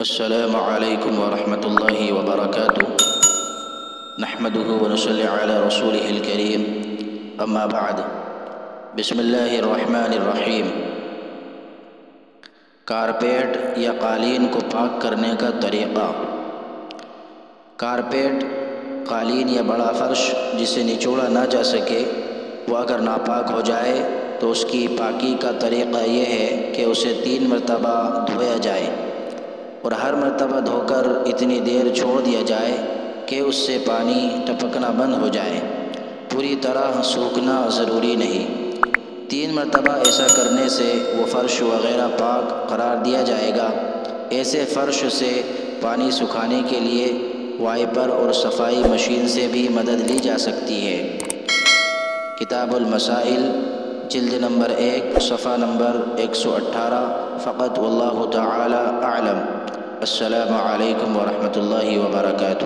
السلام علیکم ورحمۃ اللہ وبرکاتہ نحمده ونصلی علی رسوله الکریم اما بعد بسم اللہ الرحمن الرحیم۔ کارپیٹ یا قالین کو پاک کرنے کا طریقہ۔ کارپیٹ، قالین یا بڑا فرش جسے نچوڑا نہ جا سکے، وہ اگر ناپاک ہو جائے تو اس کی پاکی کا طریقہ یہ ہے کہ اسے 3 مرتبہ دھویا جائے، اور ہر مرتبہ دھو کر اتنی دیر چھوڑ دیا جائے کہ اس سے پانی ٹپکنا بند ہو جائے، پوری طرح سوکھنا ضروری نہیں۔ 3 مرتبہ ایسا کرنے سے وہ فرش وغیرہ پاک قرار دیا جائے گا۔ ایسے فرش سے پانی سکھانے کے لیے وائپر اور صفائی مشین سے بھی مدد لی جا سکتی ہے۔ کتاب المسائل، جلد نمبر 1، صفحہ نمبر 118۔ فقط واللہ تعالی اعلم۔ السلام علیکم ورحمۃ اللہ وبرکاتہ۔